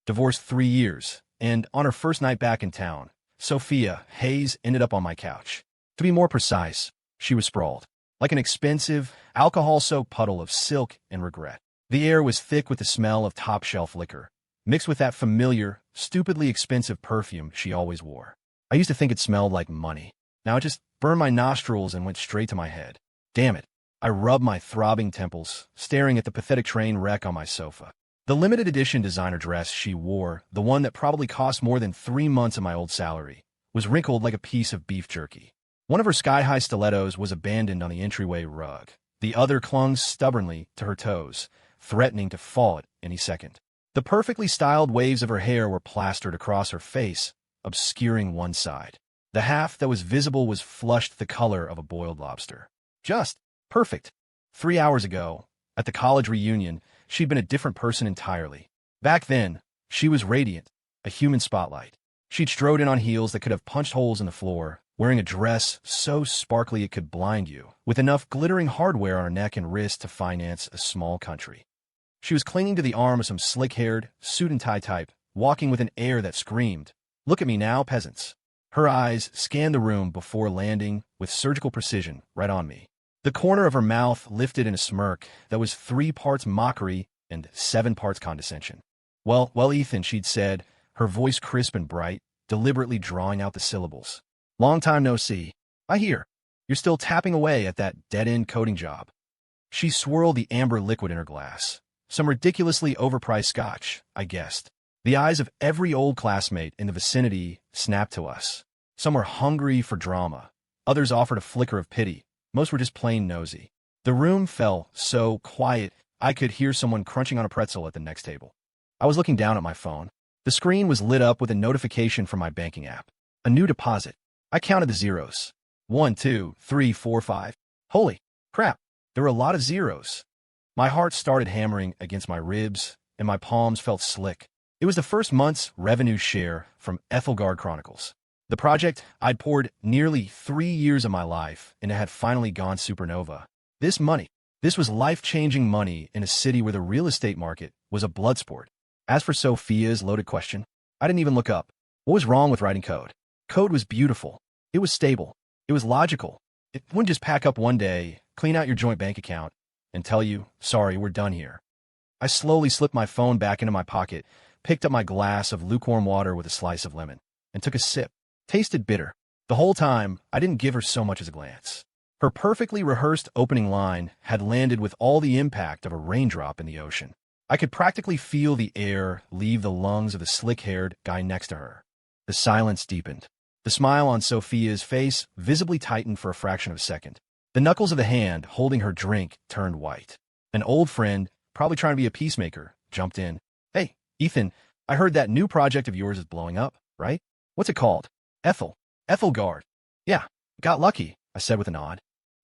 divorced 3 years, and on her first night back in town, Sophia Hayes ended up on my couch. To be more precise, she was sprawled, like an expensive, alcohol-soaked puddle of silk and regret. The air was thick with the smell of top-shelf liquor, mixed with that familiar, stupidly expensive perfume she always wore. I used to think it smelled like money. Now it just burned my nostrils and went straight to my head. Damn it. I rubbed my throbbing temples, staring at the pathetic train wreck on my sofa. The limited edition designer dress she wore, the one that probably cost more than 3 months of my old salary, was wrinkled like a piece of beef jerky. One of her sky-high stilettos was abandoned on the entryway rug. The other clung stubbornly to her toes, threatening to fall at any second. The perfectly styled waves of her hair were plastered across her face, obscuring one side. The half that was visible was flushed the color of a boiled lobster. Just perfect. 3 hours ago, at the college reunion, she'd been a different person entirely. Back then, she was radiant, a human spotlight. She'd strode in on heels that could have punched holes in the floor, wearing a dress so sparkly it could blind you, with enough glittering hardware on her neck and wrist to finance a small country. She was clinging to the arm of some slick-haired, suit-and-tie type, walking with an air that screamed, "Look at me now, peasants." Her eyes scanned the room before landing, with surgical precision, right on me. The corner of her mouth lifted in a smirk that was 3 parts mockery and 7 parts condescension. Well, Ethan," she'd said, her voice crisp and bright, deliberately drawing out the syllables. "Long time no see. I hear you're still tapping away at that dead-end coding job." She swirled the amber liquid in her glass. Some ridiculously overpriced scotch, I guessed. The eyes of every old classmate in the vicinity snapped to us. Some were hungry for drama. Others offered a flicker of pity. Most were just plain nosy. The room fell so quiet I could hear someone crunching on a pretzel at the next table. I was looking down at my phone. The screen was lit up with a notification from my banking app. A new deposit. I counted the zeros. 1, 2, 3, 4, 5. Holy crap, there were a lot of zeros. My heart started hammering against my ribs, and my palms felt slick. It was the first month's revenue share from Epilogue Chronicles. The project I'd poured nearly 3 years of my life, and it had finally gone supernova. This money, this was life-changing money in a city where the real estate market was a blood sport. As for Sophia's loaded question, I didn't even look up. What was wrong with writing code? Code was beautiful. It was stable. It was logical. It wouldn't just pack up one day, clean out your joint bank account, and tell you, "Sorry, we're done here." I slowly slipped my phone back into my pocket, picked up my glass of lukewarm water with a slice of lemon, and took a sip. Tasted bitter. The whole time, I didn't give her so much as a glance. Her perfectly rehearsed opening line had landed with all the impact of a raindrop in the ocean. I could practically feel the air leave the lungs of the slick-haired guy next to her. The silence deepened. The smile on Sophia's face visibly tightened for a fraction of a second. The knuckles of the hand holding her drink turned white. An old friend, probably trying to be a peacemaker, jumped in. "Hey, Ethan, I heard that new project of yours is blowing up, right? What's it called?" Ethelgard. "Yeah, got lucky," I said with a nod.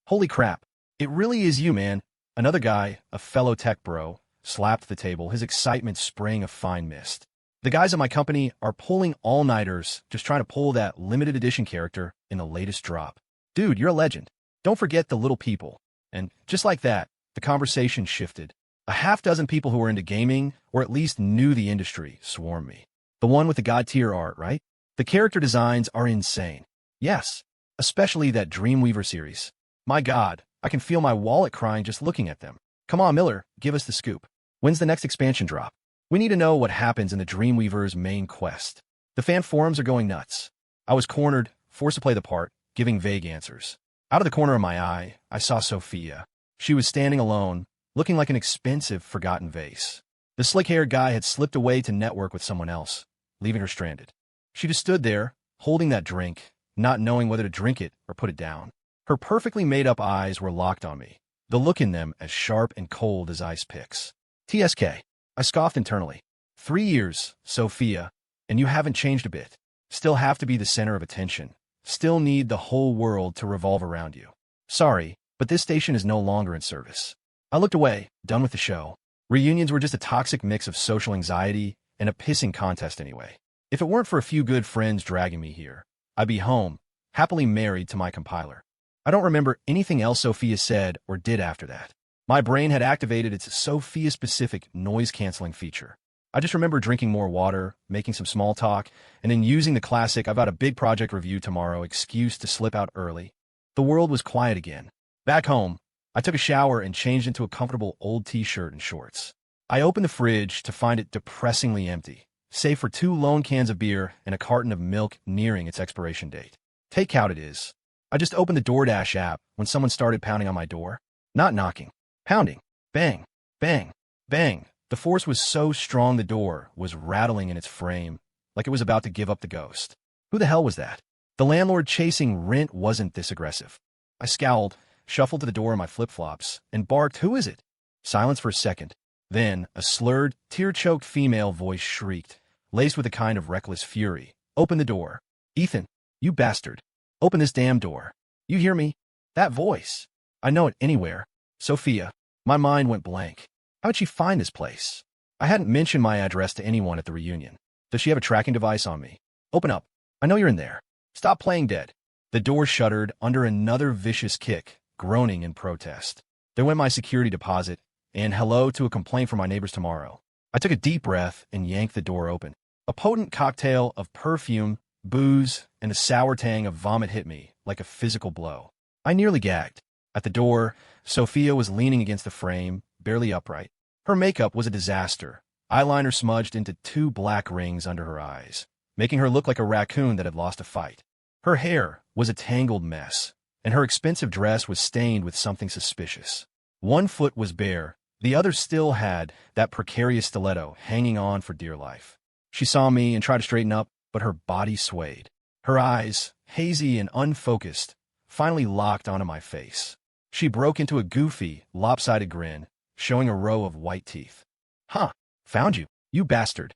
"Holy crap, it really is you, man." Another guy, a fellow tech bro, slapped the table, his excitement spraying a fine mist. "The guys at my company are pulling all-nighters just trying to pull that limited edition character in the latest drop. Dude, you're a legend. Don't forget the little people." And just like that, the conversation shifted. A half-dozen people who were into gaming, or at least knew the industry, swarmed me. "The one with the god-tier art, right? The character designs are insane." "Yes, especially that Dreamweaver series. My god, I can feel my wallet crying just looking at them." "Come on, Miller, give us the scoop. When's the next expansion drop? We need to know what happens in the Dreamweaver's main quest." The fan forums are going nuts. I was cornered, forced to play the part, giving vague answers. Out of the corner of my eye, I saw Sophia. She was standing alone, looking like an expensive, forgotten vase. The slick-haired guy had slipped away to network with someone else, leaving her stranded. She just stood there, holding that drink, not knowing whether to drink it or put it down. Her perfectly made-up eyes were locked on me, the look in them as sharp and cold as ice picks. "TSK," I scoffed internally. 3 years, Sophia, and you haven't changed a bit. Still have to be the center of attention. Still need the whole world to revolve around you. Sorry, but this station is no longer in service." I looked away, done with the show. Reunions were just a toxic mix of social anxiety and a pissing contest anyway. If it weren't for a few good friends dragging me here, I'd be home, happily married to my compiler. I don't remember anything else Sophia said or did after that. My brain had activated its Sophia-specific noise-canceling feature. I just remember drinking more water, making some small talk, and then using the classic "I've got a big project review tomorrow" excuse to slip out early. The world was quiet again. Back home, I took a shower and changed into a comfortable old t-shirt and shorts. I opened the fridge to find it depressingly empty, save for 2 lone cans of beer and a carton of milk nearing its expiration date. Takeout it is. I just opened the DoorDash app when someone started pounding on my door. Not knocking. Pounding. Bang. Bang. Bang. The force was so strong the door was rattling in its frame, like it was about to give up the ghost. Who the hell was that? The landlord chasing rent wasn't this aggressive. I scowled, shuffled to the door in my flip-flops, and barked, "Who is it?" Silence for a second. Then, a slurred, tear-choked female voice shrieked, laced with a kind of reckless fury. "Open the door. Ethan, you bastard. Open this damn door. You hear me? That voice. I know it anywhere. Sophia." My mind went blank. How'd she find this place? I hadn't mentioned my address to anyone at the reunion. Does she have a tracking device on me? "Open up. I know you're in there. Stop playing dead." The door shuddered under another vicious kick, groaning in protest. There went my security deposit, and hello to a complaint from my neighbors tomorrow. I took a deep breath and yanked the door open. A potent cocktail of perfume, booze, and the sour tang of vomit hit me like a physical blow. I nearly gagged. At the door, Sophia was leaning against the frame, barely upright. Her makeup was a disaster, eyeliner smudged into 2 black rings under her eyes, making her look like a raccoon that had lost a fight. Her hair was a tangled mess, and her expensive dress was stained with something suspicious. One foot was bare, the other still had that precarious stiletto hanging on for dear life. She saw me and tried to straighten up, but her body swayed. Her eyes, hazy and unfocused, finally locked onto my face. She broke into a goofy, lopsided grin, showing a row of white teeth. "Huh, found you, you bastard."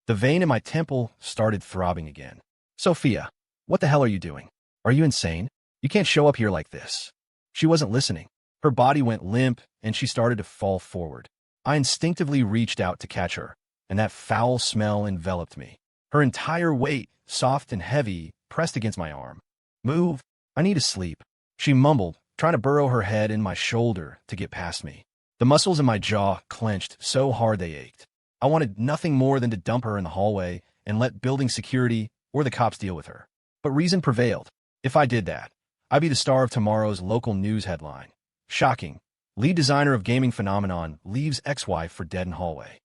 The vein in my temple started throbbing again. "Sophia, what the hell are you doing? Are you insane? You can't show up here like this." She wasn't listening. Her body went limp, and she started to fall forward. I instinctively reached out to catch her, and that foul smell enveloped me. Her entire weight, soft and heavy, pressed against my arm. "Move. I need to sleep," she mumbled, trying to burrow her head in my shoulder to get past me. The muscles in my jaw clenched so hard they ached. I wanted nothing more than to dump her in the hallway and let building security or the cops deal with her. But reason prevailed. If I did that, I'd be the star of tomorrow's local news headline. "Shocking. Lead designer of gaming phenomenon leaves ex-wife for dead in hallway."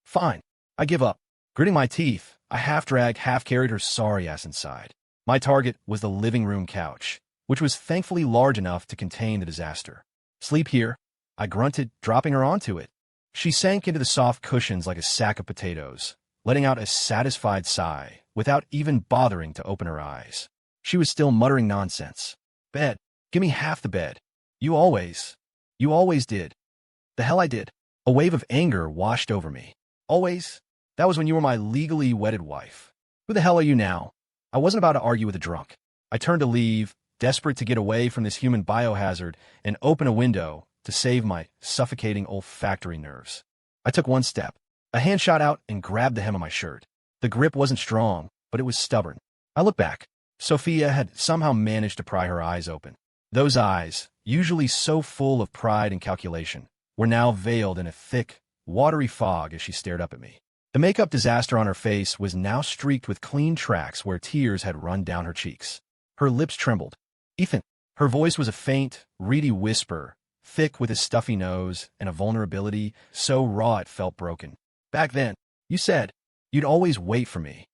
Fine. I give up. Gritting my teeth, I half-dragged, half-carried her sorry ass inside. My target was the living room couch, which was thankfully large enough to contain the disaster. "Sleep here," I grunted, dropping her onto it. She sank into the soft cushions like a sack of potatoes, letting out a satisfied sigh without even bothering to open her eyes. She was still muttering nonsense. "Bed. Give me half the bed. You always did." The hell I did. A wave of anger washed over me. "Always? That was when you were my legally wedded wife. Who the hell are you now?" I wasn't about to argue with a drunk. I turned to leave, desperate to get away from this human biohazard and open a window to save my suffocating olfactory nerves. I took one step. A hand shot out and grabbed the hem of my shirt. The grip wasn't strong, but it was stubborn. I looked back. Sophia had somehow managed to pry her eyes open. Those eyes, usually so full of pride and calculation, were now veiled in a thick, watery fog as she stared up at me. The makeup disaster on her face was now streaked with clean tracks where tears had run down her cheeks. Her lips trembled. "Ethan." Her voice was a faint, reedy whisper, thick with a stuffy nose and a vulnerability so raw it felt broken. "Back then, you said you'd always wait for me."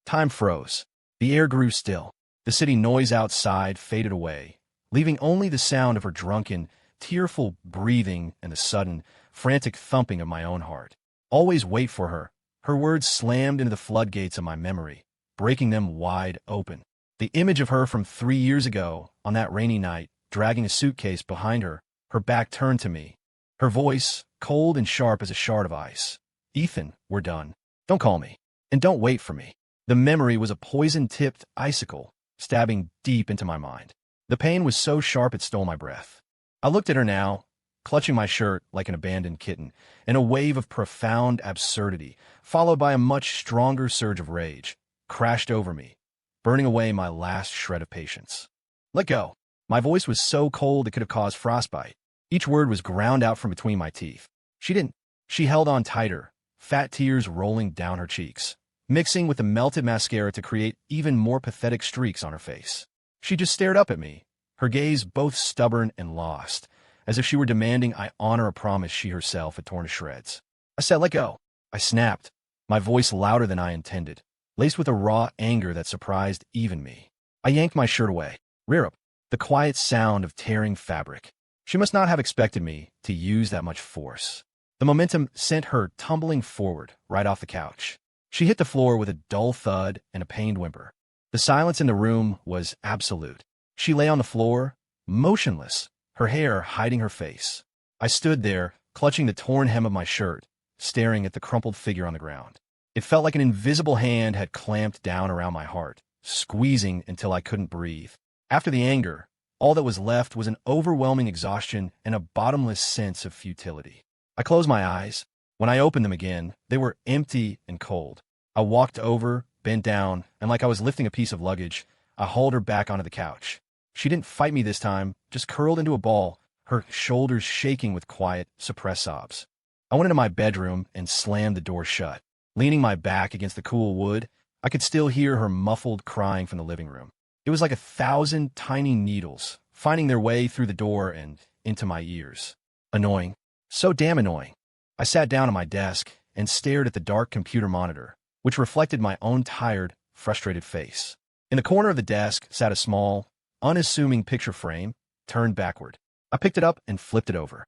Time froze. The air grew still. The city noise outside faded away, leaving only the sound of her drunken, tearful breathing and the sudden, frantic thumping of my own heart. Always wait for her. Her words slammed into the floodgates of my memory, breaking them wide open. The image of her from 3 years ago, on that rainy night, dragging a suitcase behind her, her back turned to me. Her voice, cold and sharp as a shard of ice. "Ethan, we're done. Don't call me. And don't wait for me." The memory was a poison-tipped icicle, stabbing deep into my mind. The pain was so sharp it stole my breath. I looked at her now, clutching my shirt like an abandoned kitten, and a wave of profound absurdity, followed by a much stronger surge of rage, crashed over me, burning away my last shred of patience. "Let go." My voice was so cold it could have caused frostbite. Each word was ground out from between my teeth. She didn't. She held on tighter, fat tears rolling down her cheeks, mixing with the melted mascara to create even more pathetic streaks on her face. She just stared up at me, her gaze both stubborn and lost, as if she were demanding I honor a promise she herself had torn to shreds. I said, "Let go." I snapped, my voice louder than I intended, laced with a raw anger that surprised even me. I yanked my shirt away. Rear up, the quiet sound of tearing fabric. She must not have expected me to use that much force. The momentum sent her tumbling forward, right off the couch. She hit the floor with a dull thud and a pained whimper. The silence in the room was absolute. She lay on the floor, motionless, her hair hiding her face. I stood there, clutching the torn hem of my shirt, staring at the crumpled figure on the ground. It felt like an invisible hand had clamped down around my heart, squeezing until I couldn't breathe. After the anger, all that was left was an overwhelming exhaustion and a bottomless sense of futility. I closed my eyes. When I opened them again, they were empty and cold. I walked over, bent down, and like I was lifting a piece of luggage, I hauled her back onto the couch. She didn't fight me this time, just curled into a ball, her shoulders shaking with quiet, suppressed sobs. I went into my bedroom and slammed the door shut. Leaning my back against the cool wood, I could still hear her muffled crying from the living room. It was like 1,000 tiny needles, finding their way through the door and into my ears. Annoying. So damn annoying. I sat down at my desk and stared at the dark computer monitor, which reflected my own tired, frustrated face. In the corner of the desk sat a small, unassuming picture frame, turned backward. I picked it up and flipped it over.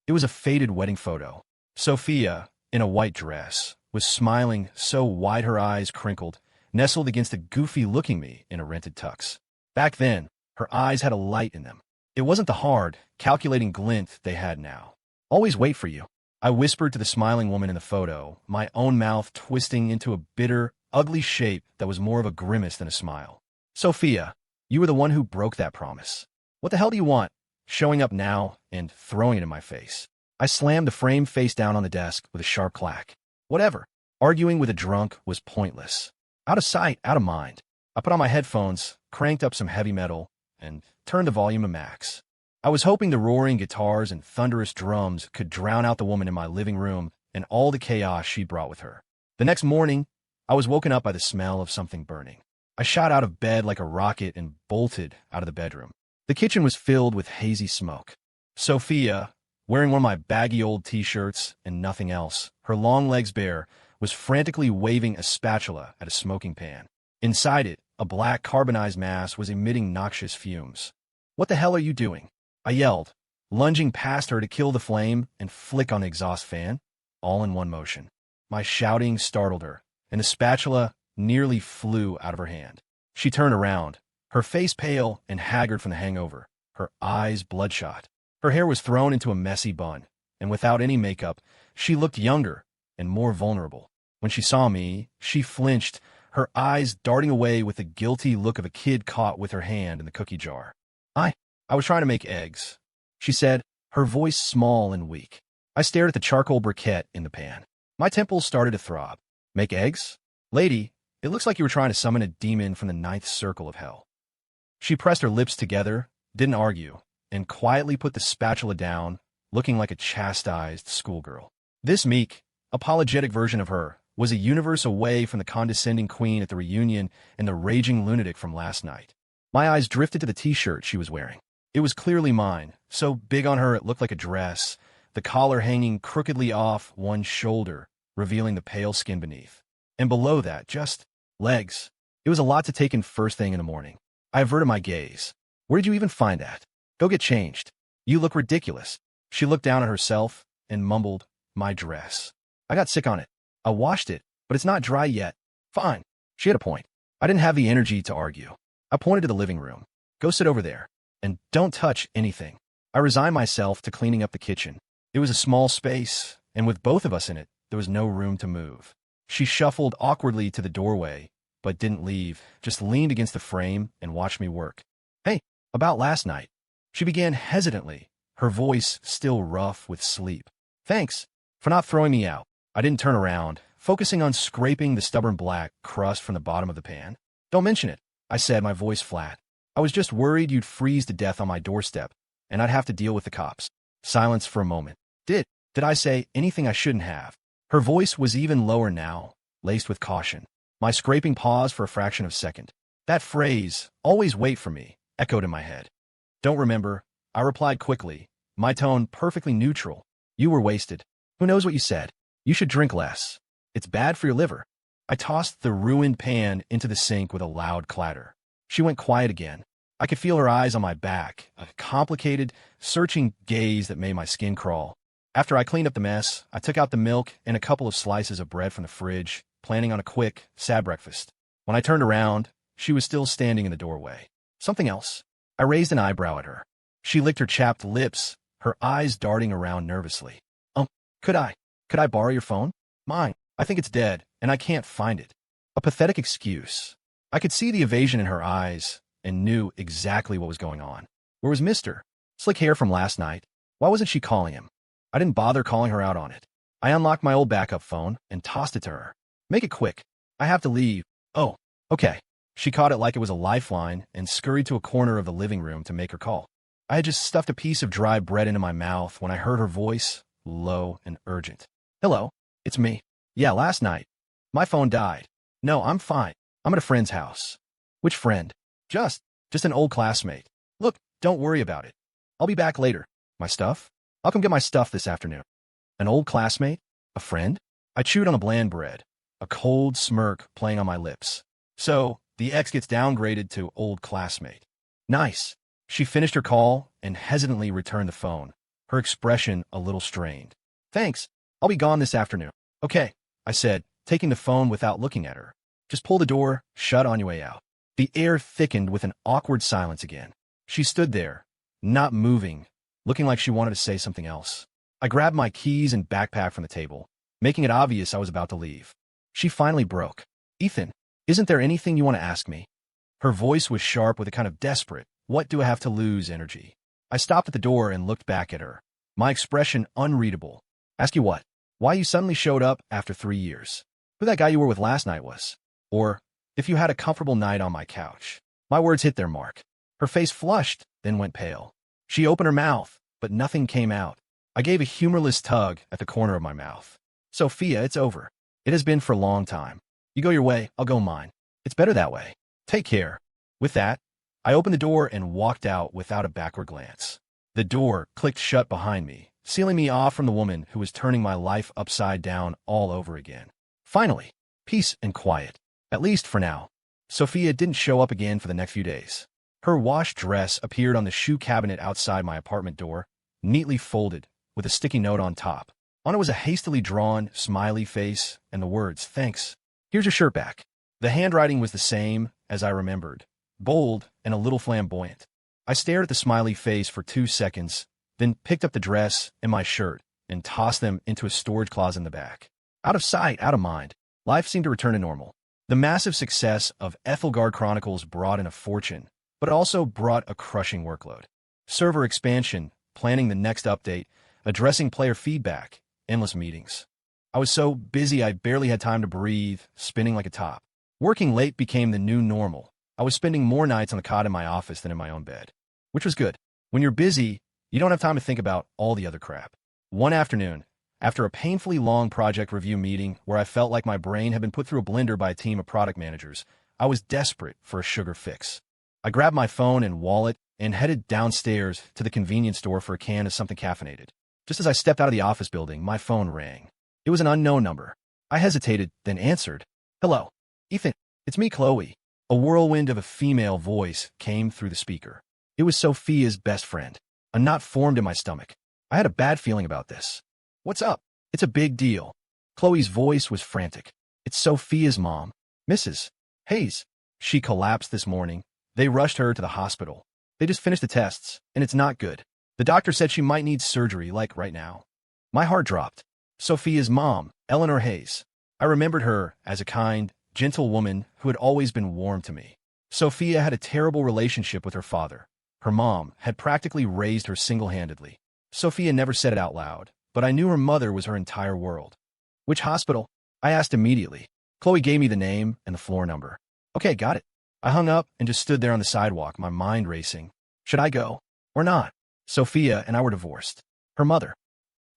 It was a faded wedding photo. Sophia, in a white dress, was smiling so wide her eyes crinkled, nestled against a goofy-looking me in a rented tux. Back then, her eyes had a light in them. It wasn't the hard, calculating glint they had now. "Always wait for you," I whispered to the smiling woman in the photo, my own mouth twisting into a bitter, ugly shape that was more of a grimace than a smile. "Sophia, you were the one who broke that promise. What the hell do you want?" Showing up now and throwing it in my face. I slammed the frame face down on the desk with a sharp clack. Whatever. Arguing with a drunk was pointless. Out of sight, out of mind. I put on my headphones, cranked up some heavy metal, and turned the volume to max. I was hoping the roaring guitars and thunderous drums could drown out the woman in my living room and all the chaos she brought with her. The next morning, I was woken up by the smell of something burning. I shot out of bed like a rocket and bolted out of the bedroom. The kitchen was filled with hazy smoke. Sophia, wearing one of my baggy old t-shirts and nothing else, her long legs bare, was frantically waving a spatula at a smoking pan. Inside it, a black carbonized mass was emitting noxious fumes. "What the hell are you doing?" I yelled, lunging past her to kill the flame and flick on the exhaust fan, all in one motion. My shouting startled her, and the spatula nearly flew out of her hand. She turned around, her face pale and haggard from the hangover, her eyes bloodshot. Her hair was thrown into a messy bun, and without any makeup, she looked younger and more vulnerable. When she saw me, she flinched, her eyes darting away with the guilty look of a kid caught with her hand in the cookie jar. I was trying to make eggs," she said, her voice small and weak. I stared at the charcoal briquette in the pan. My temples started to throb. "Make eggs? Lady, it looks like you were trying to summon a demon from the 9th circle of hell." She pressed her lips together, didn't argue, and quietly put the spatula down, looking like a chastised schoolgirl. This meek, apologetic version of her was a universe away from the condescending queen at the reunion and the raging lunatic from last night. My eyes drifted to the t-shirt she was wearing. It was clearly mine, so big on her it looked like a dress, the collar hanging crookedly off one shoulder, revealing the pale skin beneath. And below that, just legs. It was a lot to take in first thing in the morning. I averted my gaze. "Where did you even find that? Go get changed. You look ridiculous." She looked down at herself and mumbled, "My dress. I got sick on it. I washed it, but it's not dry yet." Fine. She had a point. I didn't have the energy to argue. I pointed to the living room. "Go sit over there. And don't touch anything." I resigned myself to cleaning up the kitchen. It was a small space, and with both of us in it, there was no room to move. She shuffled awkwardly to the doorway, but didn't leave, just leaned against the frame and watched me work. "Hey, about last night." She began hesitantly, her voice still rough with sleep. "Thanks for not throwing me out." I didn't turn around, focusing on scraping the stubborn black crust from the bottom of the pan. "Don't mention it," I said, my voice flat. "I was just worried you'd freeze to death on my doorstep, and I'd have to deal with the cops." Silence for a moment. Did I say anything I shouldn't have? Her voice was even lower now, laced with caution. My scraping paused for a fraction of a second. That phrase, "always wait for me," echoed in my head. "Don't remember," I replied quickly, my tone perfectly neutral. "You were wasted. Who knows what you said? You should drink less. It's bad for your liver." I tossed the ruined pan into the sink with a loud clatter. She went quiet again. I could feel her eyes on my back, a complicated, searching gaze that made my skin crawl. After I cleaned up the mess, I took out the milk and a couple of slices of bread from the fridge, planning on a quick, sad breakfast. When I turned around, she was still standing in the doorway. "Something else?" I raised an eyebrow at her. She licked her chapped lips, her eyes darting around nervously. Could I borrow your phone? Mine. I think it's dead, and I can't find it." A pathetic excuse. I could see the evasion in her eyes and knew exactly what was going on. Where was Mr. Slick Hair from last night? Why wasn't she calling him? I didn't bother calling her out on it. I unlocked my old backup phone and tossed it to her. "Make it quick. I have to leave." "Oh, okay." She caught it like it was a lifeline and scurried to a corner of the living room to make her call. I had just stuffed a piece of dry bread into my mouth when I heard her voice, low and urgent. "Hello, it's me. Yeah, last night. My phone died. No, I'm fine. I'm at a friend's house." "Which friend?" Just an old classmate. "Look, don't worry about it. I'll be back later." "My stuff? I'll come get my stuff this afternoon." An old classmate? A friend? I chewed on the bland bread, a cold smirk playing on my lips. So, the ex gets downgraded to old classmate. Nice. She finished her call and hesitantly returned the phone, her expression a little strained. "Thanks. I'll be gone this afternoon." "Okay," I said, taking the phone without looking at her. "Just pull the door shut on your way out." The air thickened with an awkward silence again. She stood there, not moving, looking like she wanted to say something else. I grabbed my keys and backpack from the table, making it obvious I was about to leave. She finally broke. "Ethan, isn't there anything you want to ask me?" Her voice was sharp with a kind of desperate, "what do I have to lose" energy. I stopped at the door and looked back at her, my expression unreadable. "Ask you what? Why you suddenly showed up after 3 years? Who that guy you were with last night was? Or if you had a comfortable night on my couch." My words hit their mark. Her face flushed, then went pale. She opened her mouth, but nothing came out. I gave a humorless tug at the corner of my mouth. "Sophia, it's over. It has been for a long time. You go your way, I'll go mine. It's better that way. Take care." With that, I opened the door and walked out without a backward glance. The door clicked shut behind me, sealing me off from the woman who was turning my life upside down all over again. Finally, peace and quiet. At least for now. Sophia didn't show up again for the next few days. Her washed dress appeared on the shoe cabinet outside my apartment door, neatly folded, with a sticky note on top. On it was a hastily drawn, smiley face and the words, "Thanks. Here's your shirt back." The handwriting was the same as I remembered, bold and a little flamboyant. I stared at the smiley face for 2 seconds, then picked up the dress and my shirt and tossed them into a storage closet in the back. Out of sight, out of mind. Life seemed to return to normal. The massive success of Epilogue Chronicles brought in a fortune, but also brought a crushing workload. Server expansion, planning the next update, addressing player feedback, endless meetings. I was so busy I barely had time to breathe, spinning like a top. Working late became the new normal. I was spending more nights on the cot in my office than in my own bed, which was good. When you're busy, you don't have time to think about all the other crap. One afternoon, after a painfully long project review meeting where I felt like my brain had been put through a blender by a team of product managers, I was desperate for a sugar fix. I grabbed my phone and wallet and headed downstairs to the convenience store for a can of something caffeinated. Just as I stepped out of the office building, my phone rang. It was an unknown number. I hesitated, then answered. "Hello, Ethan, it's me, Chloe." A whirlwind of a female voice came through the speaker. It was Sophia's best friend. A knot formed in my stomach. I had a bad feeling about this. "What's up? It's a big deal." Chloe's voice was frantic. "It's Sophia's mom, Mrs. Hayes. She collapsed this morning. They rushed her to the hospital. They just finished the tests, and it's not good. The doctor said she might need surgery, like right now." My heart dropped. Sophia's mom, Eleanor Hayes. I remembered her as a kind, gentle woman who had always been warm to me. Sophia had a terrible relationship with her father. Her mom had practically raised her single-handedly. Sophia never said it out loud, but I knew her mother was her entire world. "Which hospital?" I asked immediately. Chloe gave me the name and the floor number. "Okay, got it." I hung up and just stood there on the sidewalk, my mind racing. Should I go or not? Sophia and I were divorced. Her mother.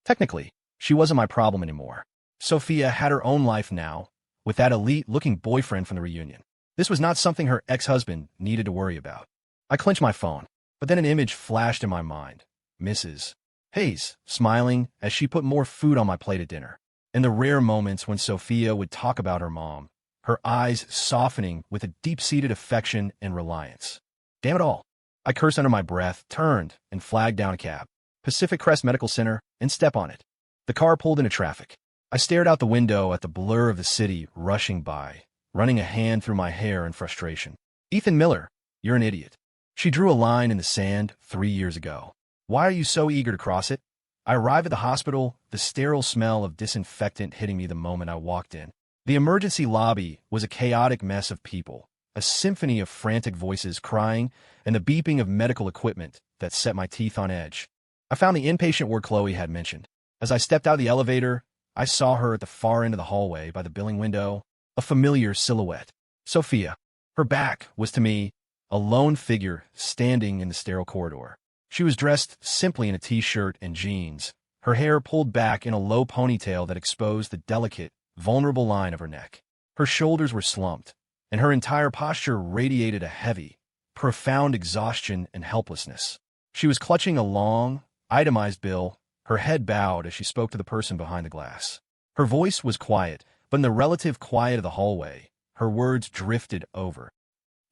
Technically, she wasn't my problem anymore. Sophia had her own life now, with that elite-looking boyfriend from the reunion. This was not something her ex-husband needed to worry about. I clenched my phone, but then an image flashed in my mind. Mrs. Hayes, smiling as she put more food on my plate at dinner. In the rare moments when Sophia would talk about her mom, her eyes softening with a deep-seated affection and reliance. Damn it all. I cursed under my breath, turned, and flagged down a cab. Pacific Crest Medical Center, and step on it. The car pulled into traffic. I stared out the window at the blur of the city rushing by, running a hand through my hair in frustration. Ethan Miller, you're an idiot. She drew a line in the sand 3 years ago. Why are you so eager to cross it? I arrived at the hospital, the sterile smell of disinfectant hitting me the moment I walked in. The emergency lobby was a chaotic mess of people, a symphony of frantic voices crying, and the beeping of medical equipment that set my teeth on edge. I found the inpatient ward Chloe had mentioned. As I stepped out of the elevator, I saw her at the far end of the hallway by the billing window, a familiar silhouette. Sophia. Her back was to me, a lone figure standing in the sterile corridor. She was dressed simply in a t-shirt and jeans, her hair pulled back in a low ponytail that exposed the delicate, vulnerable line of her neck. Her shoulders were slumped, and her entire posture radiated a heavy, profound exhaustion and helplessness. She was clutching a long, itemized bill, her head bowed as she spoke to the person behind the glass. Her voice was quiet, but in the relative quiet of the hallway, her words drifted over.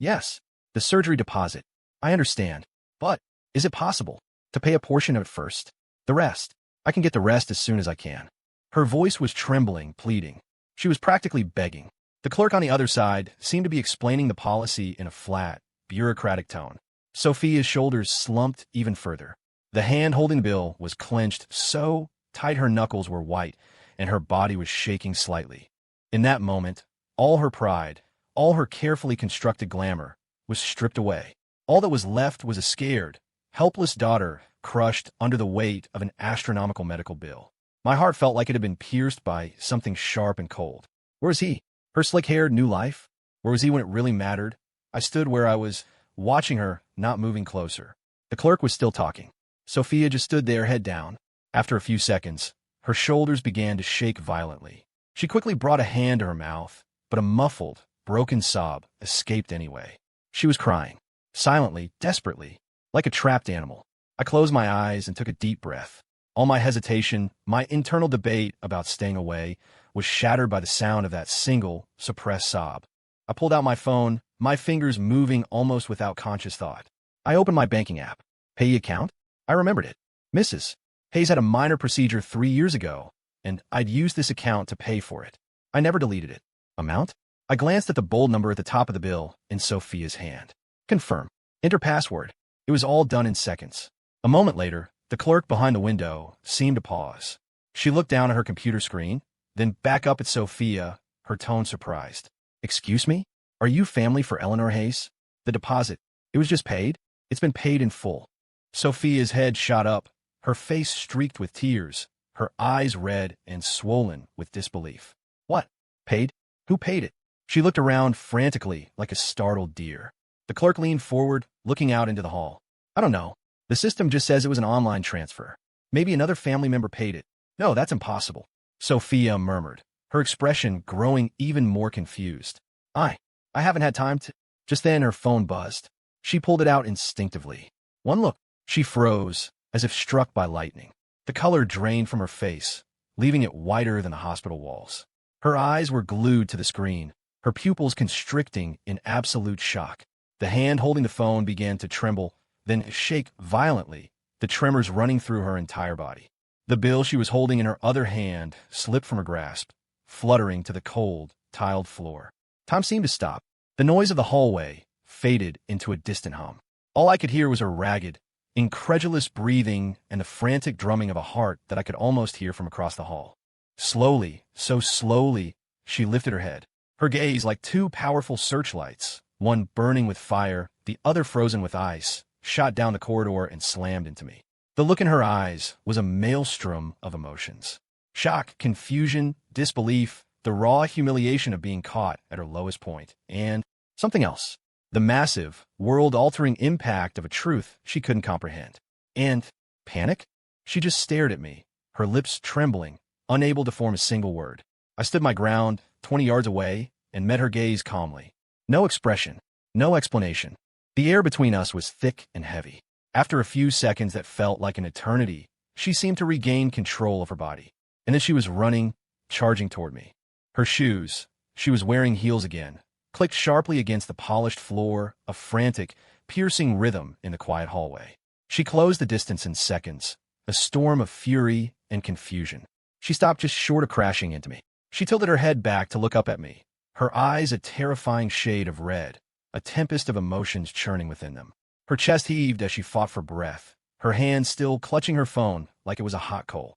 Yes, the surgery deposit. I understand. But, is it possible to pay a portion of it first? The rest. I can get the rest as soon as I can. Her voice was trembling, pleading. She was practically begging. The clerk on the other side seemed to be explaining the policy in a flat, bureaucratic tone. Sophia's shoulders slumped even further. The hand holding the bill was clenched so tight her knuckles were white, and her body was shaking slightly. In that moment, all her pride, all her carefully constructed glamour, was stripped away. All that was left was a scared, helpless daughter crushed under the weight of an astronomical medical bill. My heart felt like it had been pierced by something sharp and cold. Where was he? Her slick-haired new life? Where was he when it really mattered? I stood where I was, watching her, not moving closer. The clerk was still talking. Sophia just stood there, head down. After a few seconds, her shoulders began to shake violently. She quickly brought a hand to her mouth, but a muffled, broken sob escaped anyway. She was crying, silently, desperately, like a trapped animal. I closed my eyes and took a deep breath. All my hesitation, my internal debate about staying away, was shattered by the sound of that single, suppressed sob. I pulled out my phone, my fingers moving almost without conscious thought. I opened my banking app. Pay account? I remembered it. Mrs. Hayes had a minor procedure 3 years ago, and I'd used this account to pay for it. I never deleted it. Amount? I glanced at the bold number at the top of the bill in Sophia's hand. Confirm. Enter password. It was all done in seconds. A moment later, the clerk behind the window seemed to pause. She looked down at her computer screen, then back up at Sophia, her tone surprised. Excuse me? Are you family for Eleanor Hayes? The deposit. It was just paid? It's been paid in full. Sophia's head shot up, her face streaked with tears, her eyes red and swollen with disbelief. What? Paid? Who paid it? She looked around frantically like a startled deer. The clerk leaned forward, looking out into the hall. I don't know. The system just says it was an online transfer. Maybe another family member paid it. No, that's impossible. Sophia murmured, her expression growing even more confused. I haven't had time to... Just then her phone buzzed. She pulled it out instinctively. One look. She froze, as if struck by lightning. The color drained from her face, leaving it whiter than the hospital walls. Her eyes were glued to the screen, her pupils constricting in absolute shock. The hand holding the phone began to tremble, then shake violently, the tremors running through her entire body. The bill she was holding in her other hand slipped from her grasp, fluttering to the cold, tiled floor. Time seemed to stop. The noise of the hallway faded into a distant hum. All I could hear was her ragged, incredulous breathing and the frantic drumming of a heart that I could almost hear from across the hall. Slowly, so slowly, she lifted her head. Her gaze, like two powerful searchlights, one burning with fire, the other frozen with ice, shot down the corridor and slammed into me. The look in her eyes was a maelstrom of emotions. Shock, confusion, disbelief, the raw humiliation of being caught at her lowest point, and something else. The massive, world-altering impact of a truth she couldn't comprehend. And panic? She just stared at me, her lips trembling, unable to form a single word. I stood my ground, 20 yards away, and met her gaze calmly. No expression, no explanation. The air between us was thick and heavy. After a few seconds that felt like an eternity, she seemed to regain control of her body. And then she was running, charging toward me. Her shoes, she was wearing heels again, clicked sharply against the polished floor, a frantic, piercing rhythm in the quiet hallway. She closed the distance in seconds, a storm of fury and confusion. She stopped just short of crashing into me. She tilted her head back to look up at me, her eyes a terrifying shade of red, a tempest of emotions churning within them. Her chest heaved as she fought for breath, her hand still clutching her phone like it was a hot coal.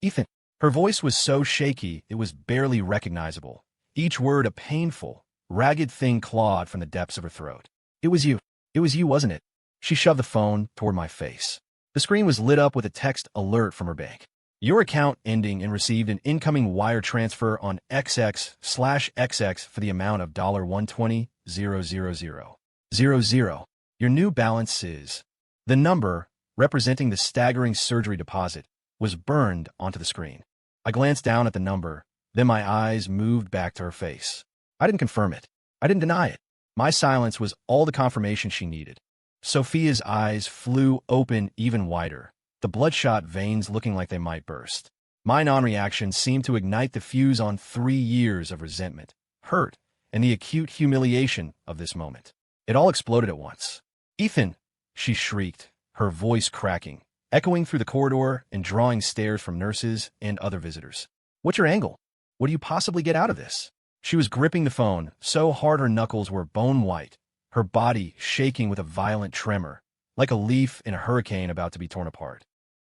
Ethan. Her voice was so shaky it was barely recognizable, each word a painful, ragged thing clawed from the depths of her throat. It was you. It was you, wasn't it? She shoved the phone toward my face. The screen was lit up with a text alert from her bank. Your account ending and received an incoming wire transfer on XX/XX for the amount of $120,000. Your new balance is. The number, representing the staggering surgery deposit, was burned onto the screen. I glanced down at the number, then my eyes moved back to her face. I didn't confirm it. I didn't deny it. My silence was all the confirmation she needed. Sophia's eyes flew open even wider, the bloodshot veins looking like they might burst. My non-reaction seemed to ignite the fuse on 3 years of resentment, hurt, and the acute humiliation of this moment. It all exploded at once. Ethan, she shrieked, her voice cracking, echoing through the corridor and drawing stares from nurses and other visitors. What's your angle? What do you possibly get out of this? She was gripping the phone, so hard her knuckles were bone white, her body shaking with a violent tremor, like a leaf in a hurricane about to be torn apart.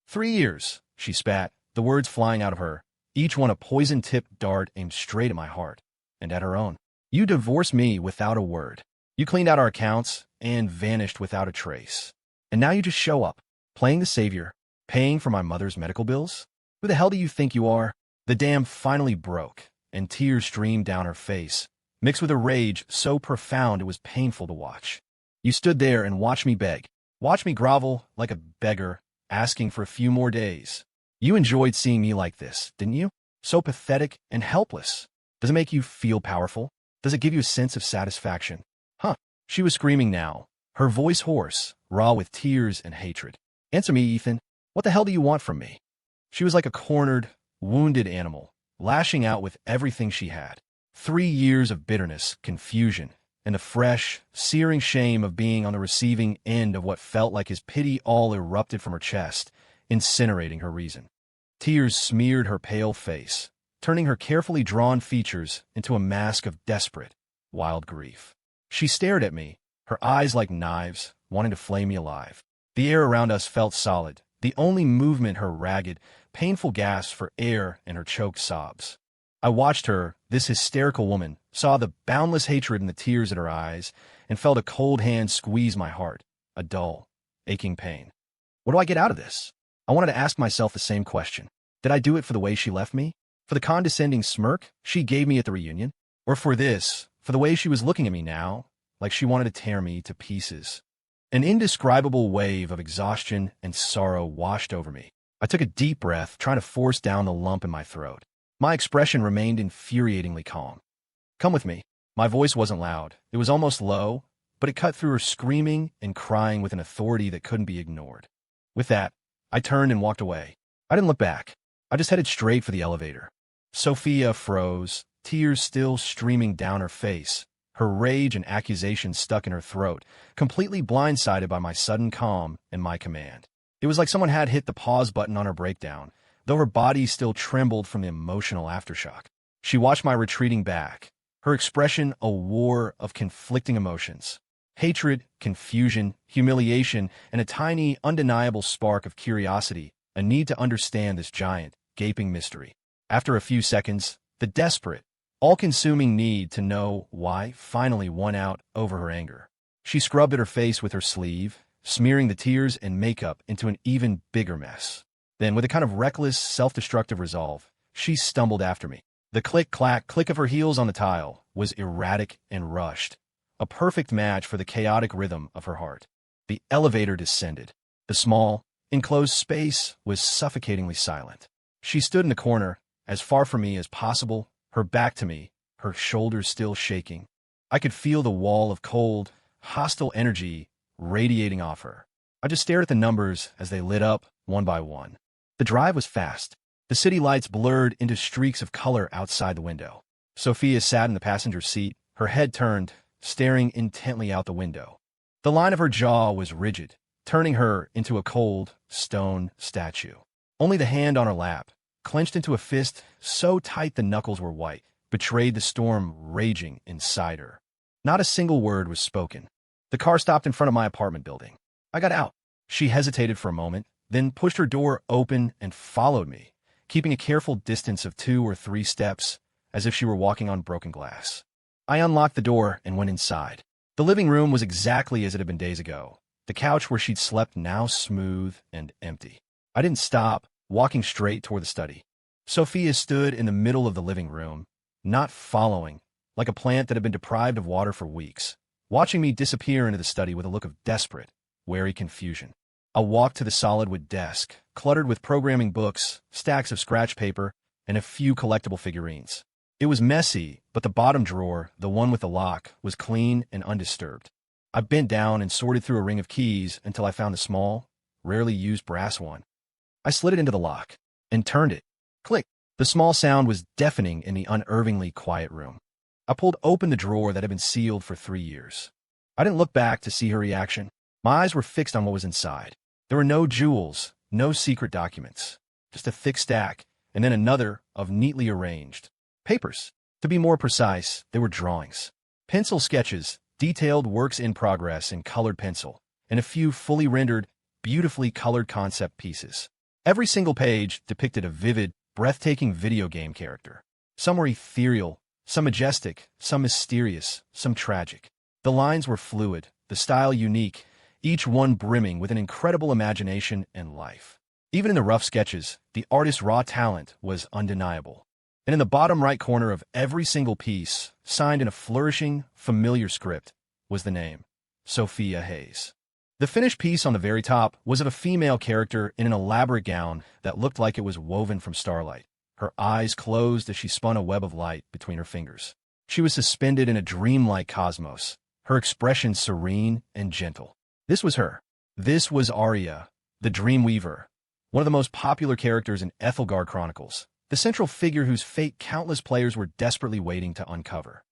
3 years, she spat, the words flying out of her, each one a poison-tipped dart aimed straight at my heart, and at her own. You divorced me without a word. You cleaned out our accounts and vanished without a trace. And now you just show up, playing the savior, paying for my mother's medical bills? Who the hell do you think you are? The dam finally broke, and tears streamed down her face, mixed with a rage so profound it was painful to watch. You stood there and watched me beg, watched me grovel like a beggar, asking for a few more days. You enjoyed seeing me like this, didn't you? So pathetic and helpless. Does it make you feel powerful? Does it give you a sense of satisfaction? Huh. She was screaming now, her voice hoarse, raw with tears and hatred. Answer me, Ethan. What the hell do you want from me? She was like a cornered, wounded animal, lashing out with everything she had. 3 years of bitterness, confusion, and the fresh, searing shame of being on the receiving end of what felt like his pity all erupted from her chest, incinerating her reason. Tears smeared her pale face, turning her carefully drawn features into a mask of desperate, wild grief. She stared at me, her eyes like knives, wanting to flame me alive. The air around us felt solid, the only movement her ragged, painful gasps for air and her choked sobs. I watched her, this hysterical woman, saw the boundless hatred in the tears in her eyes, and felt a cold hand squeeze my heart, a dull, aching pain. What do I get out of this? I wanted to ask myself the same question. Did I do it for the way she left me? For the condescending smirk she gave me at the reunion? Or for this, for the way she was looking at me now, like she wanted to tear me to pieces? An indescribable wave of exhaustion and sorrow washed over me. I took a deep breath, trying to force down the lump in my throat. My expression remained infuriatingly calm. Come with me. My voice wasn't loud. It was almost low, but it cut through her screaming and crying with an authority that couldn't be ignored. With that, I turned and walked away. I didn't look back. I just headed straight for the elevator. Sophia froze, tears still streaming down her face, her rage and accusation stuck in her throat, completely blindsided by my sudden calm and my command. It was like someone had hit the pause button on her breakdown, though her body still trembled from the emotional aftershock. She watched my retreating back, her expression a war of conflicting emotions. Hatred, confusion, humiliation, and a tiny, undeniable spark of curiosity, a need to understand this giant, gaping mystery. After a few seconds, the desperate, all-consuming need to know why finally won out over her anger. She scrubbed at her face with her sleeve, smearing the tears and makeup into an even bigger mess. Then, with a kind of reckless, self-destructive resolve, she stumbled after me. The click-clack click of her heels on the tile was erratic and rushed, a perfect match for the chaotic rhythm of her heart. The elevator descended. The small, enclosed space was suffocatingly silent. She stood in the corner, as far from me as possible, her back to me, her shoulders still shaking. I could feel the wall of cold, hostile energy radiating off her. I just stared at the numbers as they lit up, one by one. The drive was fast. The city lights blurred into streaks of color outside the window. Sophia sat in the passenger seat, her head turned, staring intently out the window. The line of her jaw was rigid, turning her into a cold, stone statue. Only the hand on her lap, clenched into a fist so tight the knuckles were white, betrayed the storm raging inside her. Not a single word was spoken. The car stopped in front of my apartment building. I got out. She hesitated for a moment, then pushed her door open and followed me, keeping a careful distance of 2 or 3 steps, as if she were walking on broken glass. I unlocked the door and went inside. The living room was exactly as it had been days ago, the couch where she'd slept now smooth and empty. I didn't stop, walking straight toward the study. Sophia stood in the middle of the living room, not following, like a plant that had been deprived of water for weeks, watching me disappear into the study with a look of desperate, wary confusion. I walked to the solid wood desk, cluttered with programming books, stacks of scratch paper, and a few collectible figurines. It was messy, but the bottom drawer, the one with the lock, was clean and undisturbed. I bent down and sorted through a ring of keys until I found the small, rarely used brass one. I slid it into the lock and turned it. Click! The small sound was deafening in the unervingly quiet room. I pulled open the drawer that had been sealed for 3 years. I didn't look back to see her reaction. My eyes were fixed on what was inside. There were no jewels, no secret documents, just a thick stack, and then another of neatly arranged papers. To be more precise, they were drawings. Pencil sketches, detailed works in progress in colored pencil, and a few fully rendered, beautifully colored concept pieces. Every single page depicted a vivid, breathtaking video game character. Some were ethereal, some majestic, some mysterious, some tragic. The lines were fluid, the style unique, each one brimming with an incredible imagination and life. Even in the rough sketches, the artist's raw talent was undeniable. And in the bottom right corner of every single piece, signed in a flourishing, familiar script, was the name, Sophia Hayes. The finished piece on the very top was of a female character in an elaborate gown that looked like it was woven from starlight, her eyes closed as she spun a web of light between her fingers. She was suspended in a dreamlike cosmos, her expression serene and gentle. This was her. This was Arya, the Dreamweaver, one of the most popular characters in Epilogue Chronicles, the central figure whose fate countless players were desperately waiting to uncover.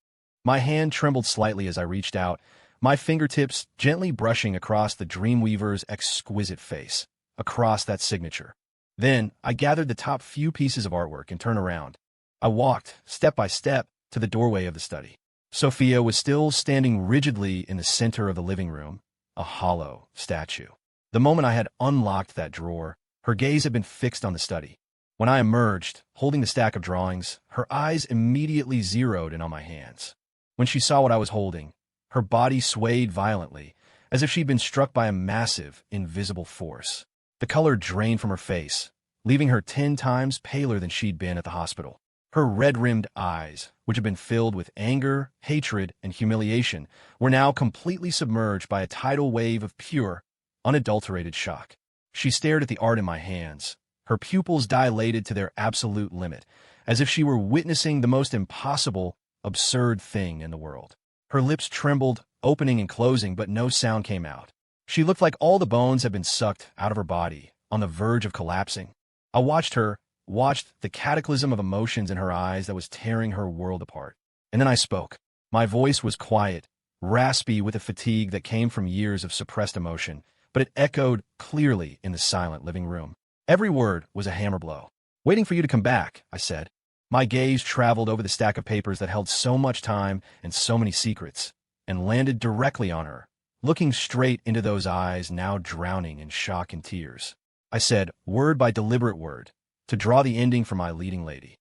My hand trembled slightly as I reached out, my fingertips gently brushing across the Dreamweaver's exquisite face, across that signature. Then, I gathered the top few pieces of artwork and turned around. I walked, step by step, to the doorway of the study. Sophia was still standing rigidly in the center of the living room, a hollow statue. The moment I had unlocked that drawer, her gaze had been fixed on the study. When I emerged, holding the stack of drawings, her eyes immediately zeroed in on my hands. When she saw what I was holding, her body swayed violently, as if she'd been struck by a massive, invisible force. The color drained from her face, leaving her 10 times paler than she'd been at the hospital. Her red-rimmed eyes, which had been filled with anger, hatred, and humiliation, were now completely submerged by a tidal wave of pure, unadulterated shock. She stared at the art in my hands, her pupils dilated to their absolute limit, as if she were witnessing the most impossible, absurd thing in the world. Her lips trembled, opening and closing, but no sound came out. She looked like all the bones had been sucked out of her body, on the verge of collapsing. I watched the cataclysm of emotions in her eyes that was tearing her world apart. And then I spoke. My voice was quiet, raspy with a fatigue that came from years of suppressed emotion, but it echoed clearly in the silent living room. Every word was a hammer blow. "Waiting for you to come back," I said. My gaze traveled over the stack of papers that held so much time and so many secrets, and landed directly on her, looking straight into those eyes now drowning in shock and tears. I said, word by deliberate word, to draw the ending for my leading lady.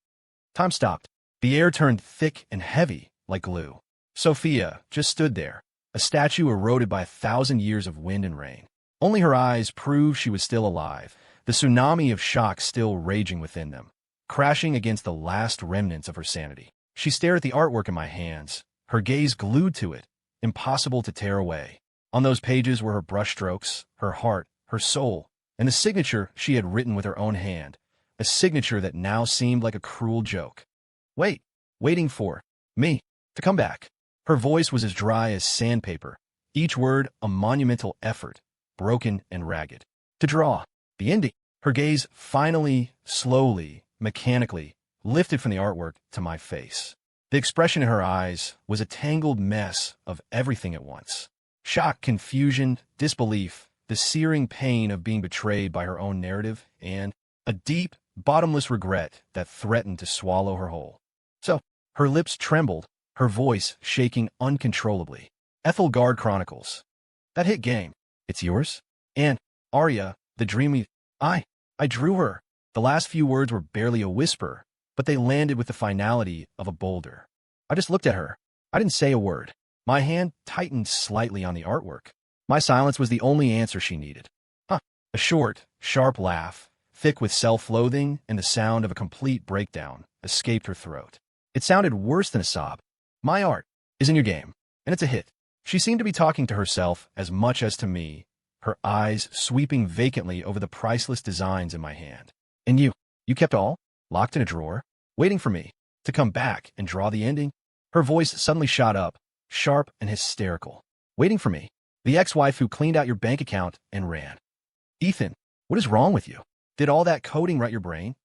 Time stopped. The air turned thick and heavy, like glue. Sophia just stood there, a statue eroded by 1,000 years of wind and rain. Only her eyes proved she was still alive, the tsunami of shock still raging within them, crashing against the last remnants of her sanity. She stared at the artwork in my hands, her gaze glued to it, impossible to tear away. On those pages were her brushstrokes, her heart, her soul, and the signature she had written with her own hand, a signature that now seemed like a cruel joke. Waiting for me to come back. Her voice was as dry as sandpaper, each word a monumental effort, broken and ragged. To draw the ending. Her gaze finally, slowly, mechanically, lifted from the artwork to my face. The expression in her eyes was a tangled mess of everything at once. Shock, confusion, disbelief, the searing pain of being betrayed by her own narrative, and a deep, bottomless regret that threatened to swallow her whole. So, her lips trembled, her voice shaking uncontrollably. Epilogue Chronicles. That hit game. It's yours? And Arya, the dreamy... I drew her. The last few words were barely a whisper, but they landed with the finality of a boulder. I just looked at her. I didn't say a word. My hand tightened slightly on the artwork. My silence was the only answer she needed. A short, sharp laugh, thick with self-loathing and the sound of a complete breakdown, escaped her throat. It sounded worse than a sob. My art is in your game, and it's a hit. She seemed to be talking to herself as much as to me, her eyes sweeping vacantly over the priceless designs in my hand. And you kept all locked in a drawer, waiting for me to come back and draw the ending? Her voice suddenly shot up, sharp and hysterical. Waiting for me, the ex-wife who cleaned out your bank account and ran. Ethan, what is wrong with you? Did all that coding rot your brain?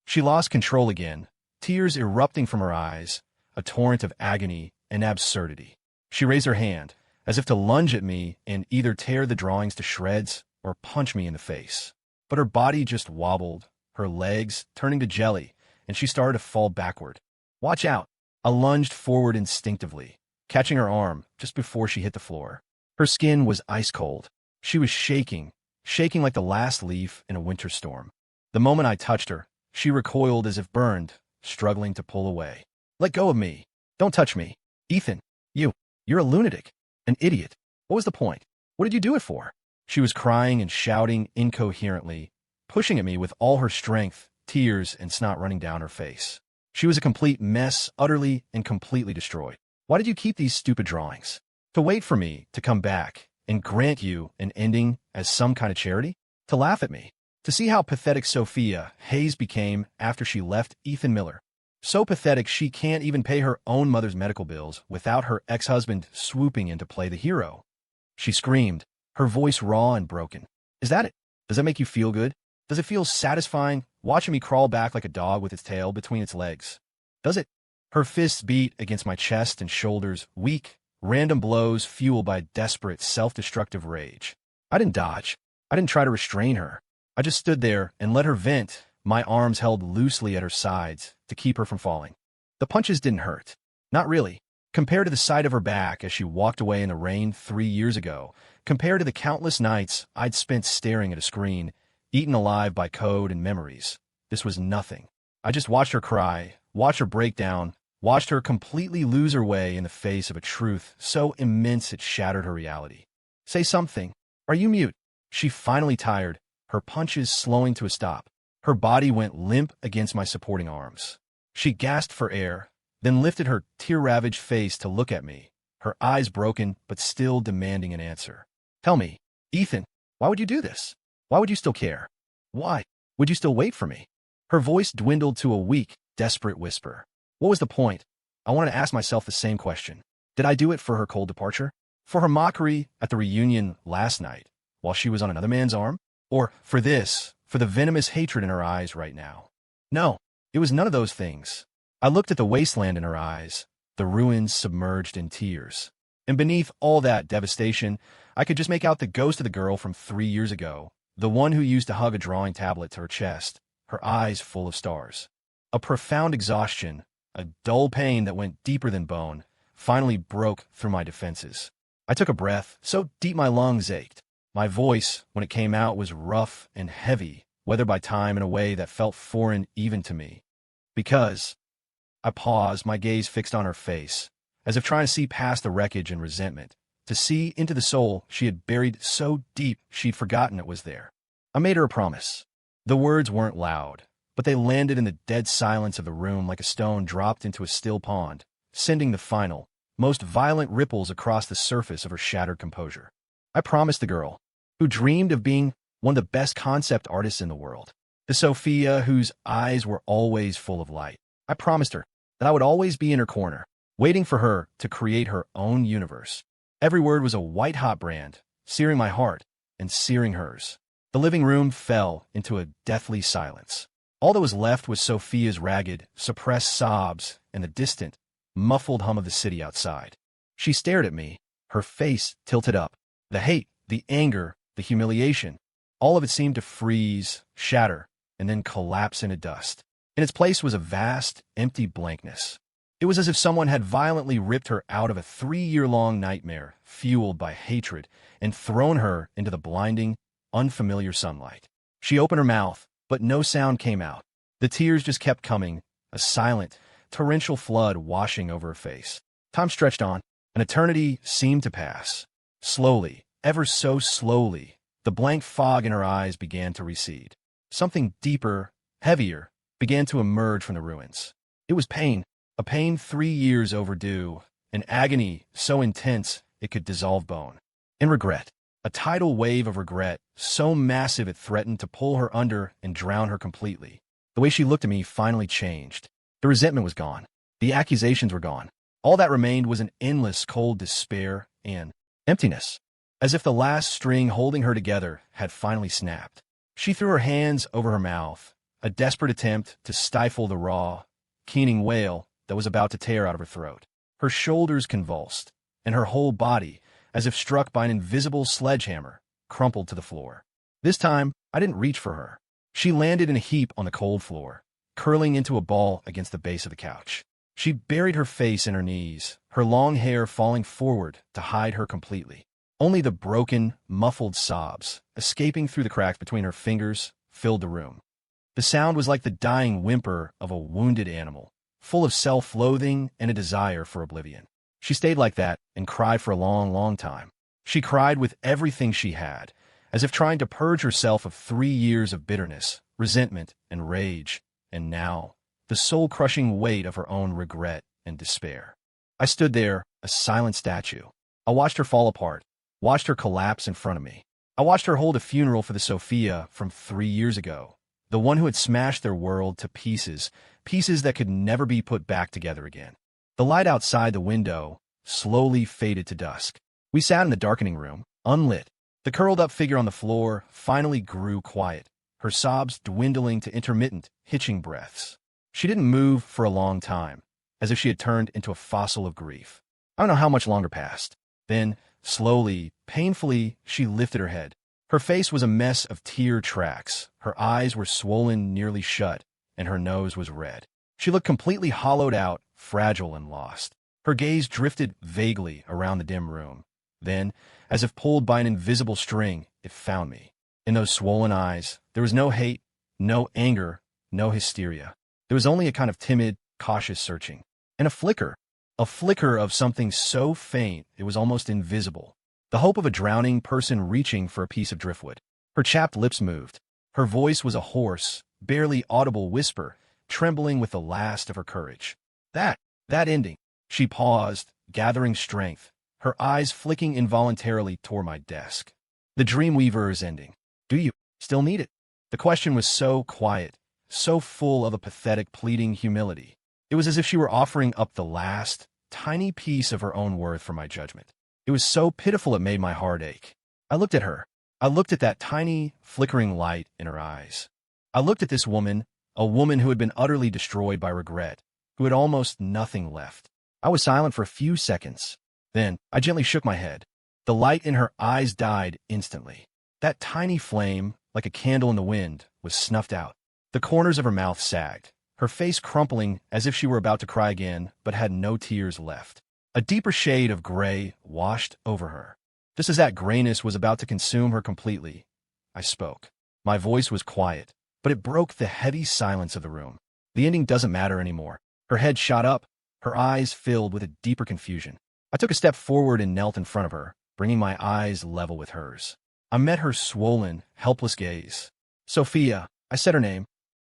She lost control again, tears erupting from her eyes, a torrent of agony and absurdity. She raised her hand, as if to lunge at me and either tear the drawings to shreds or punch me in the face. But her body just wobbled, her legs turning to jelly, and she started to fall backward. Watch out! I lunged forward instinctively, catching her arm just before she hit the floor. Her skin was ice cold. She was shaking like the last leaf in a winter storm. The moment I touched her, she recoiled as if burned, struggling to pull away. Let go of me. Don't touch me. Ethan, you're a lunatic. An idiot. What was the point? What did you do it for? She was crying and shouting incoherently, pushing at me with all her strength, tears and snot running down her face. She was a complete mess, utterly and completely destroyed. Why did you keep these stupid drawings? To wait for me to come back and grant you an ending as some kind of charity? To laugh at me? To see how pathetic Sophia Hayes became after she left Ethan Miller? So pathetic she can't even pay her own mother's medical bills without her ex-husband swooping in to play the hero. She screamed, her voice raw and broken. Is that it? Does that make you feel good? Does it feel satisfying watching me crawl back like a dog with its tail between its legs? Does it? Her fists beat against my chest and shoulders, weak, random blows fueled by desperate, self-destructive rage. I didn't dodge. I didn't try to restrain her. I just stood there and let her vent, my arms held loosely at her sides to keep her from falling. The punches didn't hurt. Not really. Compared to the sight of her back as she walked away in the rain 3 years ago, compared to the countless nights I'd spent staring at a screen, eaten alive by code and memories, this was nothing. I just watched her cry, watched her break down, watched her completely lose her way in the face of a truth so immense it shattered her reality. Say something. Are you mute? She finally tired, her punches slowing to a stop. Her body went limp against my supporting arms. She gasped for air, then lifted her tear-ravaged face to look at me, her eyes broken but still demanding an answer. Tell me, Ethan, why would you do this? Why would you still care? Why would you still wait for me? Her voice dwindled to a weak, desperate whisper. What was the point? I wanted to ask myself the same question. Did I do it for her cold departure? For her mockery at the reunion last night, while she was on another man's arm? Or for this? For the venomous hatred in her eyes right now? No, it was none of those things. I looked at the wasteland in her eyes, the ruins submerged in tears. And beneath all that devastation, I could just make out the ghost of the girl from 3 years ago, the one who used to hug a drawing tablet to her chest, her eyes full of stars. A profound exhaustion, a dull pain that went deeper than bone, finally broke through my defenses. I took a breath, so deep my lungs ached. My voice, when it came out, was rough and heavy, weathered by time in a way that felt foreign even to me. Because I paused, my gaze fixed on her face, as if trying to see past the wreckage and resentment, to see into the soul she had buried so deep she'd forgotten it was there. I made her a promise. The words weren't loud, but they landed in the dead silence of the room like a stone dropped into a still pond, sending the final, most violent ripples across the surface of her shattered composure. I promised the girl, who dreamed of being one of the best concept artists in the world, The Sophia whose eyes were always full of light. I promised her that I would always be in her corner, waiting for her to create her own universe. Every word was a white-hot brand, searing my heart and searing hers. The living room fell into a deathly silence. All that was left was Sophia's ragged, suppressed sobs and the distant, muffled hum of the city outside. She stared at me, her face tilted up. The hate, the anger, the humiliation, all of it seemed to freeze, shatter, and then collapse into dust. In its place was a vast, empty blankness. It was as if someone had violently ripped her out of a 3-year-long nightmare, fueled by hatred, and thrown her into the blinding, unfamiliar sunlight. She opened her mouth, but no sound came out. The tears just kept coming, a silent, torrential flood washing over her face. Time stretched on. An eternity seemed to pass. Slowly, ever so slowly, the blank fog in her eyes began to recede. Something deeper, heavier, began to emerge from the ruins. It was pain, a pain 3 years overdue, an agony so intense it could dissolve bone. And regret, a tidal wave of regret, so massive it threatened to pull her under and drown her completely. The way she looked at me finally changed. The resentment was gone. The accusations were gone. All that remained was an endless cold despair and emptiness, as if the last string holding her together had finally snapped. She threw her hands over her mouth, a desperate attempt to stifle the raw, keening wail that was about to tear out of her throat. Her shoulders convulsed, and her whole body, as if struck by an invisible sledgehammer, crumpled to the floor. This time, I didn't reach for her. She landed in a heap on the cold floor, curling into a ball against the base of the couch. She buried her face in her knees, her long hair falling forward to hide her completely. Only the broken, muffled sobs, escaping through the cracks between her fingers, filled the room. The sound was like the dying whimper of a wounded animal, full of self-loathing and a desire for oblivion. She stayed like that and cried for a long, long time. She cried with everything she had, as if trying to purge herself of 3 years of bitterness, resentment, and rage, and now, the soul-crushing weight of her own regret and despair. I stood there, a silent statue. I watched her fall apart, watched her collapse in front of me. I watched her hold a funeral for the Sophia from 3 years ago, the one who had smashed their world to pieces, pieces that could never be put back together again. The light outside the window slowly faded to dusk. We sat in the darkening room, unlit. The curled-up figure on the floor finally grew quiet, her sobs dwindling to intermittent, hitching breaths. She didn't move for a long time, as if she had turned into a fossil of grief. I don't know how much longer passed. Then, slowly, painfully, she lifted her head. Her face was a mess of tear tracks, her eyes were swollen nearly shut, and her nose was red. She looked completely hollowed out, fragile and lost. Her gaze drifted vaguely around the dim room. Then, as if pulled by an invisible string, it found me. In those swollen eyes, there was no hate, no anger, no hysteria. There was only a kind of timid, cautious searching. And a flicker of something so faint it was almost invisible. The hope of a drowning person reaching for a piece of driftwood. Her chapped lips moved. Her voice was a hoarse, barely audible whisper, trembling with the last of her courage. That ending. She paused, gathering strength, her eyes flicking involuntarily toward my desk. The Dreamweaver is ending. Do you still need it? The question was so quiet, so full of a pathetic, pleading humility. It was as if she were offering up the last, tiny piece of her own worth for my judgment. It was so pitiful it made my heart ache. I looked at her. I looked at that tiny, flickering light in her eyes. I looked at this woman, a woman who had been utterly destroyed by regret, who had almost nothing left. I was silent for a few seconds. Then, I gently shook my head. The light in her eyes died instantly. That tiny flame, like a candle in the wind, was snuffed out. The corners of her mouth sagged, her face crumpling as if she were about to cry again, but had no tears left. A deeper shade of gray washed over her. Just as that grayness was about to consume her completely, I spoke. My voice was quiet, but it broke the heavy silence of the room. The ending doesn't matter anymore. Her head shot up, her eyes filled with a deeper confusion. I took a step forward and knelt in front of her, bringing my eyes level with hers. I met her swollen, helpless gaze. Sophia, I said her name.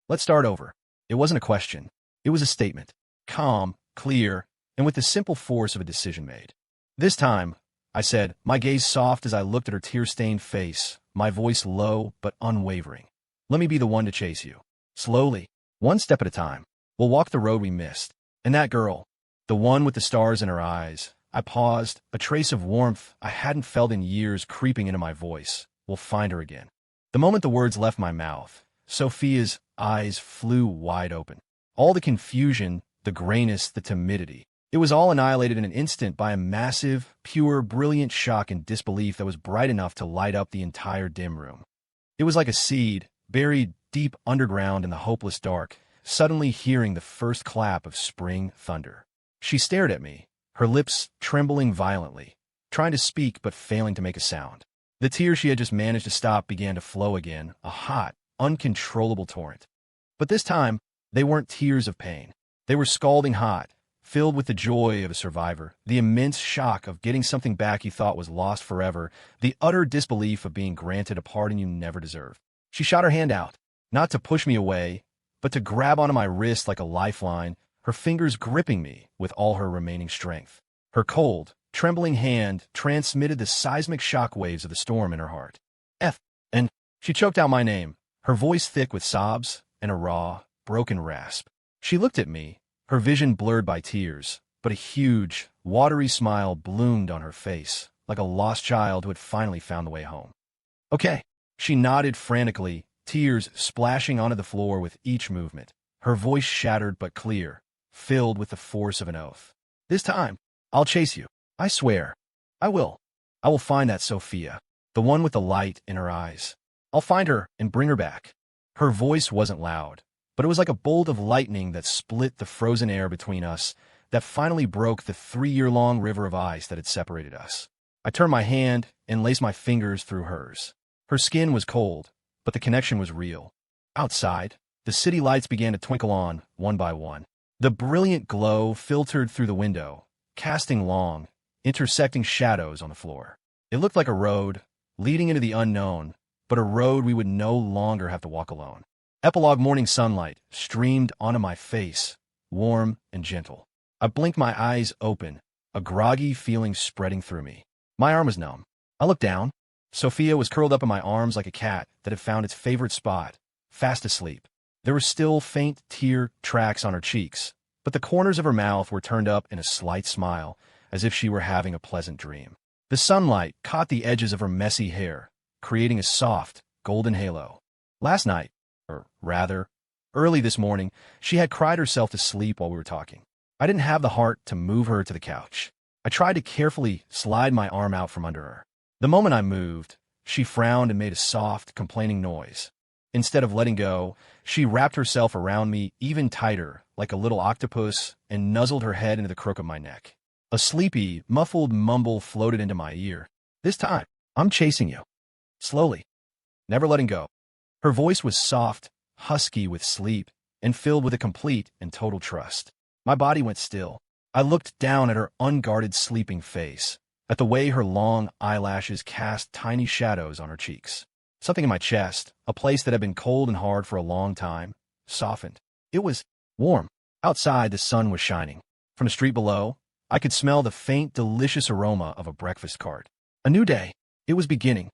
Let's start over. It wasn't a question. It was a statement. Calm, clear, and with the simple force of a decision made. This time, I said, my gaze soft as I looked at her tear-stained face, my voice low but unwavering. Let me be the one to chase you. Slowly, one step at a time. We'll walk the road we missed. And that girl, the one with the stars in her eyes. I paused, a trace of warmth I hadn't felt in years creeping into my voice. We'll find her again. The moment the words left my mouth, Sophia's eyes flew wide open. All the confusion, the grayness, the timidity. It was all annihilated in an instant by a massive, pure, brilliant shock and disbelief that was bright enough to light up the entire dim room. It was like a seed, buried deep underground in the hopeless dark, suddenly hearing the first clap of spring thunder. She stared at me, her lips trembling violently, trying to speak but failing to make a sound. The tears she had just managed to stop began to flow again, a hot, uncontrollable torrent. But this time, they weren't tears of pain. They were scalding hot, filled with the joy of a survivor, the immense shock of getting something back you thought was lost forever, the utter disbelief of being granted a pardon you never deserved. She shot her hand out, not to push me away, but to grab onto my wrist like a lifeline, her fingers gripping me with all her remaining strength. Her cold, trembling hand transmitted the seismic shock waves of the storm in her heart. And she choked out my name, her voice thick with sobs and a raw, broken rasp. She looked at me, her vision blurred by tears, but a huge, watery smile bloomed on her face, like a lost child who had finally found the way home. Okay. She nodded frantically, tears splashing onto the floor with each movement, her voice shattered but clear, filled with the force of an oath. This time, I'll chase you. I swear. I will. I will find that Sophia, the one with the light in her eyes. I'll find her and bring her back. Her voice wasn't loud, but it was like a bolt of lightning that split the frozen air between us, that finally broke the 3-year-long river of ice that had separated us. I turned my hand and laced my fingers through hers. Her skin was cold, but the connection was real. Outside, the city lights began to twinkle on, one by one. The brilliant glow filtered through the window, casting long, intersecting shadows on the floor. It looked like a road, leading into the unknown, but a road we would no longer have to walk alone. Epilogue morning sunlight streamed onto my face, warm and gentle. I blinked my eyes open, a groggy feeling spreading through me. My arm was numb. I looked down. Sophia was curled up in my arms like a cat that had found its favorite spot, fast asleep. There were still faint tear tracks on her cheeks, but the corners of her mouth were turned up in a slight smile, as if she were having a pleasant dream. The sunlight caught the edges of her messy hair, creating a soft, golden halo. Last night, or rather, early this morning, she had cried herself to sleep while we were talking. I didn't have the heart to move her to the couch. I tried to carefully slide my arm out from under her. The moment I moved, she frowned and made a soft, complaining noise. Instead of letting go, she wrapped herself around me even tighter, like a little octopus, and nuzzled her head into the crook of my neck. A sleepy, muffled mumble floated into my ear. This time, I'm chasing you. Slowly, never letting go. Her voice was soft, husky with sleep, and filled with a complete and total trust. My body went still. I looked down at her unguarded sleeping face, at the way her long eyelashes cast tiny shadows on her cheeks. Something in my chest, a place that had been cold and hard for a long time, softened. It was warm. Outside, the sun was shining. From the street below, I could smell the faint, delicious aroma of a breakfast cart. A new day. It was beginning.